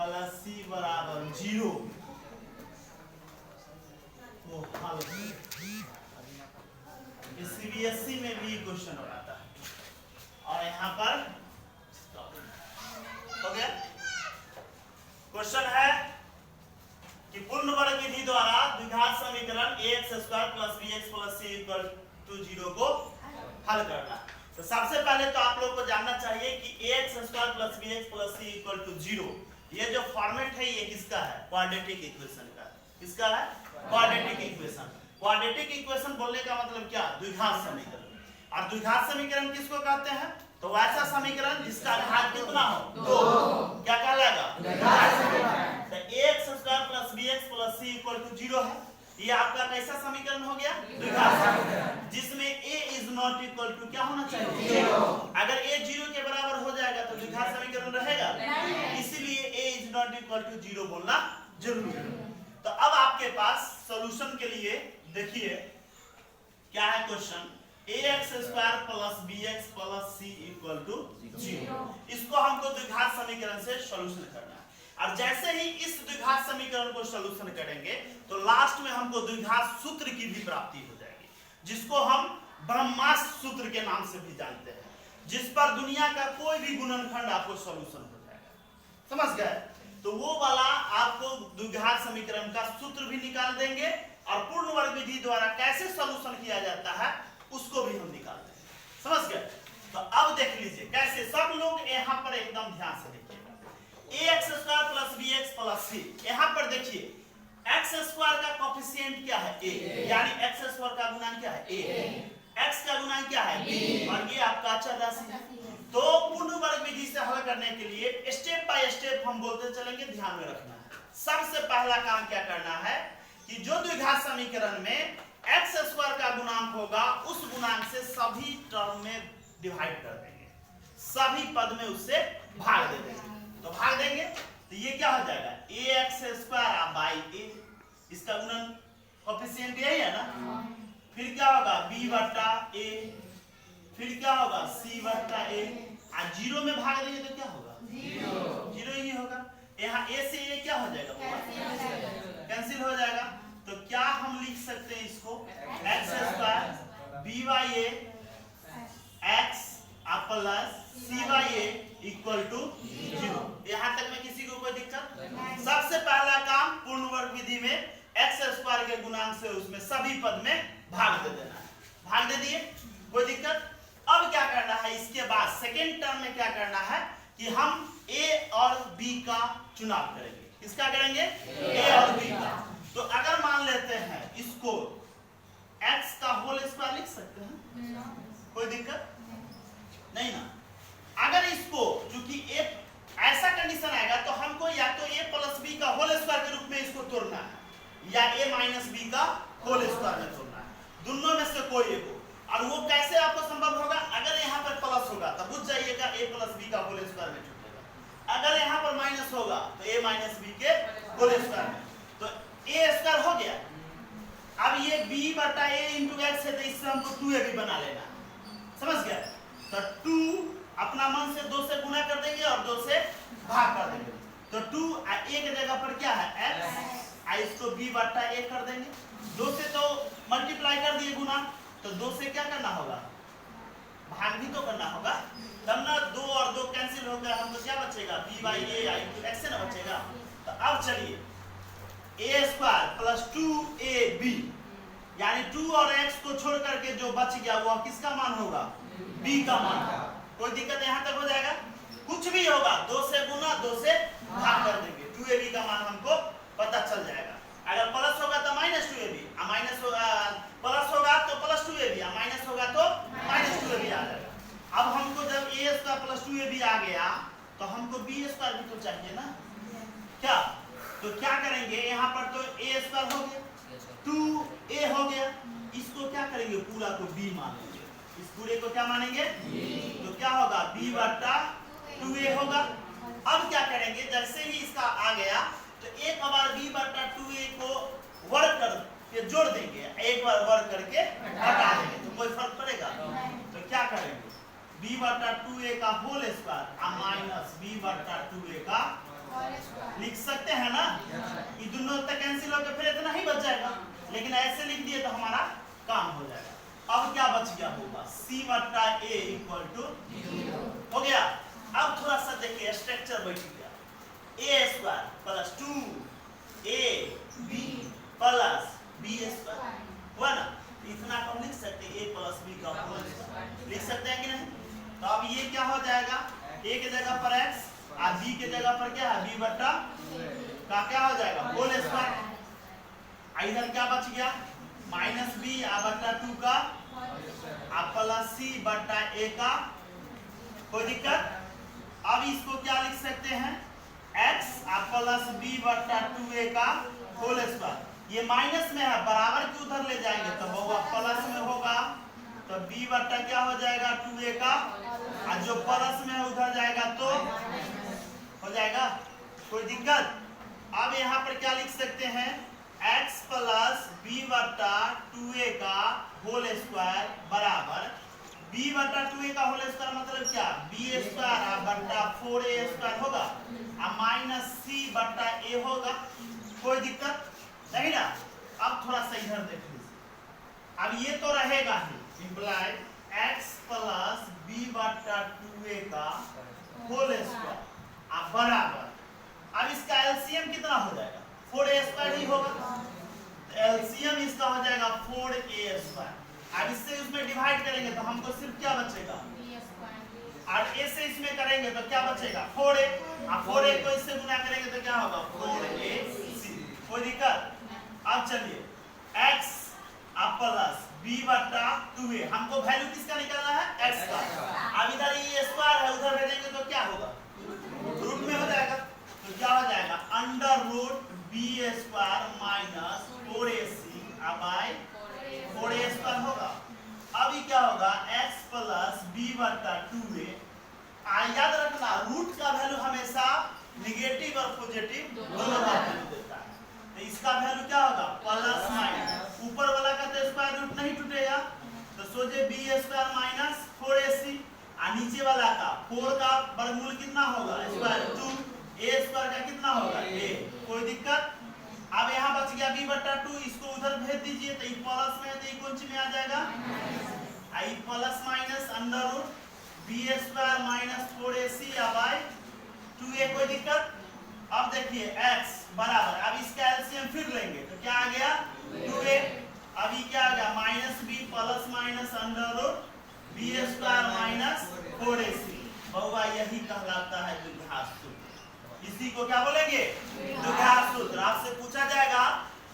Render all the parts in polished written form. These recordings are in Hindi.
प्लस सी बराबर 0 वो हल। सीबीएसई में भी क्वेश्चन हो आता है और यहाँ पर हो गया। क्वेश्चन है कि पूर्ण वर्ग विधि द्वारा द्विघात समीकरण ax square plus bx plus c equal to 0 को हल करना। तो सबसे पहले तो आप लोग को जानना चाहिए कि ax square plus bx plus c equal to 0 ये जो फॉर्मेट है ये किसका है? क्वाड्रेटिक इक्वेशन का। किसका है? Quadratic equation. क्वाड्रेटिक इक्वेशन बोलने का मतलब क्या? द्विघात समीकरण। और द्विघात समीकरण किसको कहते हैं? तो वैसा समीकरण जिसका घात कितना हो? 2। क्या कहलाएगा? द्विघात समीकरण। तो ax square plus bx plus c equal to 0 है। ये आपका कैसा समीकरण हो गया? द्विघात समीकरण, जिसमें a is not equal to क्या होना चाहिए? 0। अगर a 0 के बराबर हो जाएगा तो द्विघात समीकरण रहेगा? इसीलिए a is not equal to 0 बोलना जरूरी है। तो अब आपके पास सॉल्यूशन के लिए देखिए क्या है question. ax square plus bx plus c equal to 0। इसको हमको द्विघात समीकरण से सॉल्यूशन करना है। और जैसे ही इस द्विघात समीकरण को सॉल्यूशन करेंगे तो लास्ट में हमको द्विघात सूत्र की भी प्राप्ति हो जाएगी, जिसको हम ब्रह्मास्त्र सूत्र के नाम से भी जानते हैं, जिस पर दुनिया का कोई भी गुणनखंड आपको सॉल्यूशन हो जाएगा। समझ गए? तो वो वाला आपको द्विघात समीकरण का सूत्र भी निकाल देंगे और पूर्ण वर्ग विधि द्वारा कैसे सॉल्यूशन किया जाता है उसको भी हम निकाल देंगे। समझ गए? तो अब देख लीजिए कैसे। सब लोग यहाँ पर एकदम ध्यान से देखिएगा। ax square plus bx plus c, यहाँ पर देखिए x स्क्वायर का कोफिशिएंट क्या है? a, यानी x स्क्वायर का गुणांक क्या है? a, x का गुणांक क्या है? b, और ये आपका अचर राशि है। तो पूर्ण वर्ग विधि से हल करने के लिए स्टेप बाय स्टेप हम बोलते चलेंगे, ध्यान में रखना है। सबसे पहला काम क्या करना है कि जो द्विघात समीकरण में x स्क्वायर का गुणांक होगा उस गुणांक से सभी टर्म में डिवाइड कर देंगे, सभी पद में उससे भाग दे देंगे। तो भाग देंगे तो ये क्या हो जाएगा? ax स्क्वायर बाई a, इसका गुणन कोफिशिएंट यही है ना। फिर क्या होगा? b बटा a, फिर क्या होगा? c बटा a। और 0 में भाग देंगे तो क्या होगा? 0 ही होगा। यहाँ a से a क्या हो जाएगा? कैंसिल हो जाएगा। तो क्या हम लिख सकते हैं इसको? x square b by a x plus c by a equal to 0। यहाँ तक में किसी को कोई दिक्कत? सबसे पहला काम पूर्ण वर्ग विधि में x स्क्वायर के गुणांक से उसमें सभी पद में भाग दे देना है। भाग दे दिए, कोई दिक्कत? अब क्या करना है? इसके बाद सेकेंड टर्म में क्या करना है कि हम a और b का चुनाव करेंगे। किसका करेंगे? a और b का। तो अगर मान लेते हैं इसको x का होल स्क्वायर लिख सकते हैं, कोई दिक्कत नहीं ना। अगर इसको चूंकि एक ऐसा कंडीशन आएगा तो हमको या तो a प्लस b का होल स्क्वायर के रूप में इसको तोड़ना है या a माइनस b का होल स्क्वायर में तोड़ना है, दोनों में से कोई एक हो। और वो कैसे आपको संभव होगा? अगर यहाँ पर प्लस होगा तो बुझ जाइएगा a प्लस b का होल स्क्वायर में छूटेगा, अगर यहाँ पर माइनस होगा तो a माइनस b के होल स्क्वायर में। तो a स्क्वायर हो गया। अब ये b बटा a इंटू x है तो इससे हमको 2a भी बना लेना। समझ गया? तो 2 अपना मन से 2 से गुना कर देंगे और 2 से भाग कर देंगे। तो 2 a के जगह पर क्या है? x, इसको b बटा a कर देंगे। 2 से तो मल्टीप्लाई कर दिए गुना, तो 2 से क्या करना होगा? भाग भी तो करना होगा, तब ना 2 और 2 कैंसिल हो गया, हमको क्या बचेगा? b by a into x ना बचेगा। तो अब चलिए a स्क्वायर प्लस 2ab यानी 2 और x को छोड़ करके जो बच गया वो किसका मान होगा? b का मान। कोई दिक्कत यहाँ तक हो जाएगा? कुछ भी होगा 2 से गुना 2 से भाग कर देंगे, 2ab का मान हमको पता चल जाएगा। अगर प्लस होगा तो माइनस 2ab, माइनस होगा प्लस होगा तो प्लस 2ab, माइनस होगा तो माइनस 2ab आ जाएगा। अब हमको जब a स्क्वायर प्लस 2ab आ गया तो हमको b स्क्वायर भी तो चाहिए ना। क्या? तो क्या करेंगे? यहाँ पर तो a स्क्वायर हो गया, 2a हो गया, इसको क्या करेंगे? पूरा को b मानेंगे। इस पूरे को क्या मानेंगे? तो क्या होगा? b बटा 2a होगा। अब क्या करेंगे? जैसे ही इसका आ गया तो एक बार b बटा 2a को वर्ग कर के जोड़ देंगे, एक बार वर्ग करके हटा देंगे, तो कोई फर्क पड़ेगा? तो क्या करेंगे? b बटा 2a का होल स्क्वायर माइनस b बटा 2a का लिख सकते हैं ना, ये दोनों तक कैंसिल होकर फिर इतना ही बच जाएगा, लेकिन ऐसे लिख दिए तो हमारा काम हो जाएगा। अब क्या बच गया होगा, c बट्टा a इक्वल टू हो गया। अब थोड़ा सा देखिए स्ट्रक्चर बैठ गया, a square plus 2ab plus b square हुआ ना, इतना हम लिख सकते हैं a प्लस b का होल स्क्वायर, लिख सकते हैं कि नहीं। तो अब ये क्या हो जाएगा, a के जगह पर x और b के जगह पर क्या है b बट्टा का क्या हो जाएगा होल स्क्वायर। इधर क्या बच गया माइनस b बट्टा 2 का प्लस c बट्टा a का, कोई दिक्कत। अब इसको क्या लिख सकते हैं x प्लस b बट्टा 2a का होल स्क्वायर। ये माइनस में है, बराबर के उधर ले जाएंगे तो होगा प्लस में होगा, तो b बट्टा क्या हो जाएगा 2a का, और जो प्लस में उधर जाएगा तो हो जाएगा, कोई दिक्कत। अब यहाँ पर क्या लिख सकते हैं x प्लस b बट्टा 2a का होल स्क्वायर बराबर b बट्टा 2a का होल स्क्वायर मतलब क्या b स्क्वायर बट्टा 4a स्क्वायर होगा और माइनस c बट्टा a होगा, कोई दिक्कत नहीं ना। अब थोड़ा सा इधर देख लीजिए, अब ये तो रहेगा ही इम्प्लाई x प्लस b बट्टा 2a का होल स्क्वायर बराबर, अब इसका एलसीएम कितना हो जाएगा 4a स्क्वायर ही होगा, तो एलसीएम इसका हो जाएगा 4a स्क्वायर। अब इससे उसमें डिवाइड करेंगे तो हमको सिर्फ क्या बचेगा, और a से इसमें करेंगे तो क्या बचेगा 4a, और 4a को इससे गुना करेंगे तो क्या होगा 4ac, कोई दिक्कत। अब चलिए x प्लस b बट्टा 2a, हमको वैल्यू किसका निकालना है x का। अब इधर ये स्क्वायर है, उधर भेजेंगे तो क्या होगा रूट में हो जाएगा, तो क्या हो जाएगा under root b square minus 4ac by 4a square होगा। अभी क्या होगा x प्लस b बट्टा 2a, याद रखना रूट का वैल्यू हमेशा निगेटिव और पॉजिटिव दोनों का वैल्यू देता है, तो इसका वैल्यू क्या होगा प्लस माइनस, ऊपर वाला का तो स्क्वायर रूट नहीं टूटेगा तो सोचे b स्क्वायर माइनस 4ac, और नीचे वाला का 4 का वर्गमूल कितना होगा स्क्वायर 2, a स्क्वायर का कितना होगा a, कोई दिक्कत। अब यहाँ बच गया b बट्टा 2, इसको उधर भेज दीजिए तो ये प्लस में है तो ये कौन सी में आ जाएगा I plus minus under root b square minus 4ac by 2a, कोई दिक्कत। अब देखिए x बराबर, अब इसका एलसीएम फिर लेंगे तो क्या आ गया 2a, अभी क्या आ गया minus b plus minus under root b square minus 4ac, बहुआ यही कहलाता है द्विघात सूत्र। इसी को क्या बोलेंगे द्विघात सूत्र। आपसे पूछा जाएगा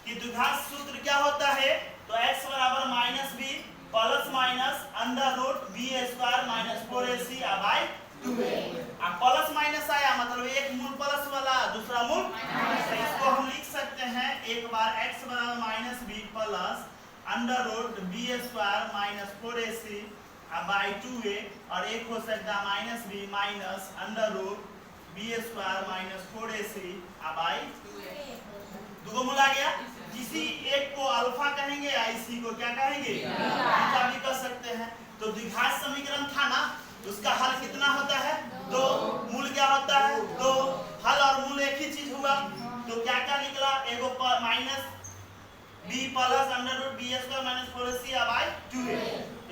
कि द्विघात सूत्र क्या होता है, तो x बराबर minus b plus minus under root b square minus 4ac by 2a। अब प्लस माइनस आया मतलब एक मूल प्लस वाला दूसरा मूल माइनस, तो इसको हम लिख सकते हैं एक बार x बराबर minus b plus under root b square minus 4ac by 2a, और एक हो सकता है minus b minus under root b square minus 4ac by 2 मूल आ गया। किसी एक को अल्फा कहेंगे या इसी को क्या कहेंगे बीटा भी कह सकते हैं। तो द्विघात समीकरण था ना, उसका हल कितना होता है 2, मूल क्या होता है 2, हल और मूल एक ही चीज हुआ, तो क्या क्या निकला एगो minus b plus under root b square minus 4ac by 2a,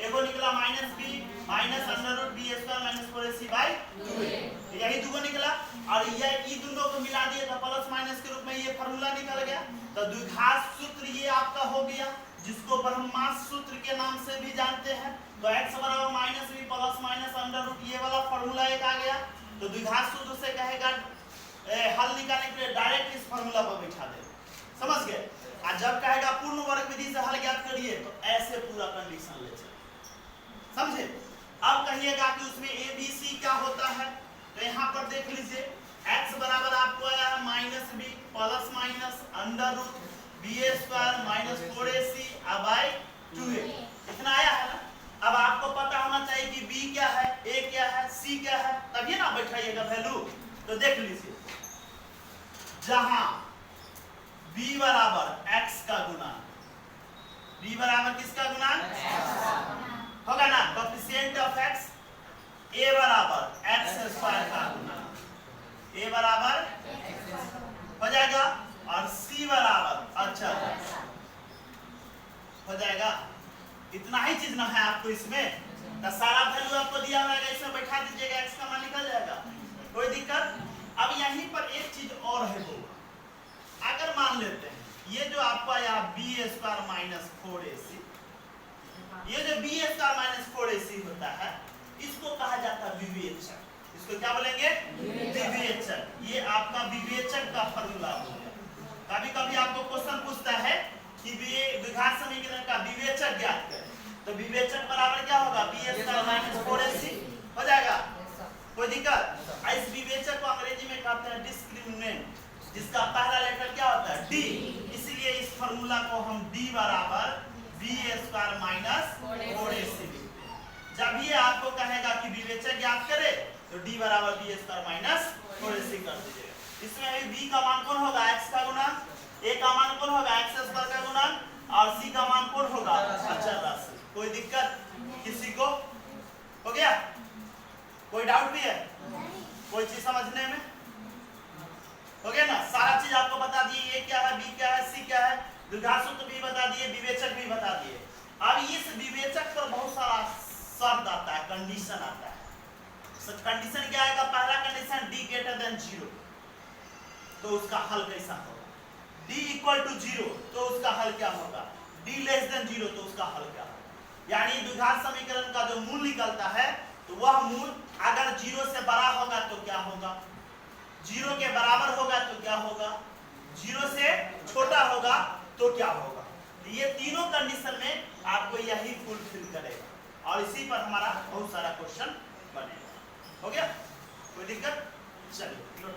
एगो निकला minus b minus under root b square minus 4ac by 2a, यही दुगो निकला। और ये दोनों को मिला दिए तो प्लस माइनस के रूप में ये फार्मूला निकल गया। तो द्विघात सूत्र ये आपका हो गया, जिसको ब्रह्मास्त्र सूत्र के नाम से भी जानते हैं। तो x बराबर minus b plus minus under root, ये वाला फार्मूला एक आ गया। तो द्विघात सूत्र से कहेगा हल निकालने के लिए डायरेक्ट इस फार्मूला पर बैठा दे, समझ गए। और जब कहेगा पूर्ण वर्ग विधि से हल ज्ञात करिए तो ऐसे पूरा कंडीशन ले चले, समझे। अब कहिएगा कि उसमें a b c क्या होता है, तो यहाँ पर देख लीजिए x बराबर आपको आया है minus b plus minus under root b square minus 4ac by 2a, इतना आया है ना। अब आपको पता होना चाहिए कि b क्या है, a क्या है, c क्या है, तभी ना बैठाइएगा वैल्यू। तो देख लीजिए जहां b बराबर x का गुना, b बराबर किसका गुना होगा ना, कोएफिशिएंट ऑफ x, a बराबर x स्क्वायर का गुना, a बराबर हो जाएगा, और सी बराबर, अच्छा हो जाएगा। इतना ही चीज ना है आपको इसमें, तो सारा वैल्यू आपको दिया हुआ है, इसमें बैठा दीजिएगा, एक्स का मान निकल जाएगा, कोई दिक्कत। अब यहीं पर एक चीज और है वो, अगर मान लेते हैं ये जो आपको आया बी स्क्वायर माइनस 4ac, ये जो बी स्क्वायर माइनस 4ac होता है, इसको कहा जाता है विवेचक। इसको क्या बोलेंगे? विवेचक। ये आपका विवेचक का फॉर्मूला हो गया। कभी कभी आपको क्वेश्चन पूछता है कि द्विघात समीकरण का विवेचक ज्ञात करें, तो विवेचक बराबर क्या होगा? बी स्क्वायर माइनस 4ac हो जाएगा, कोई दिक्कत। इस विवेचक को अंग्रेजी में कहते हैं डिस्क्रिमिनेंट, जिसका पहला लेटर क्या होता है? डी। इसीलिए इस फार्मूला को हम डी बराबर बी स्क्वायर माइनस 4ac लिखते हैं। जब ये आपको कहेगा कि विवेचक ज्ञात करे, तो डी बराबर बी स्क्वायर माइनस 4ac कर दीजिएगा। इसमें बी का मान कौन होगा? एक्स का गुणन, ए का मान कौन होगा? एक्स स्क्वायर का गुणन, और सी का मान कौन होगा? अचर राशि। कोई दिक्कत किसी को? हो गया? कोई डाउट भी है? कोई चीज समझने में? हो गया ना? सारा चीज आपको बता दिए, ये क्या है, बी क्या है, सी क्या है, द्विघात सूत्र भी बता दिए, विवेचक भी बता दिए। अब इस विवेचक पर बहुत सारा शर्त आता है, कंडीशन आता है। कंडीशन क्या आएगा? पहला कंडीशन डी ग्रेटर देन 0, तो उसका हल कैसा होगा? डी इक्वल टू 0, तो उसका हल क्या होगा? डी लेस देन 0, तो उसका हल क्या होगा? यानी द्विघात समीकरण का जो मूल निकलता है, तो वह मूल अगर 0 से बड़ा होगा तो क्या होगा, 0 के बराबर होगा तो क्या होगा, 0 से छोटा होगा तो क्या होगा। ये तीनों कंडीशन में आपको यही फुलफिल करेगा, और इसी पर हमारा बहुत सारा क्वेश्चन बनेगा। हो गया? कोई दिक्कत? चलिए।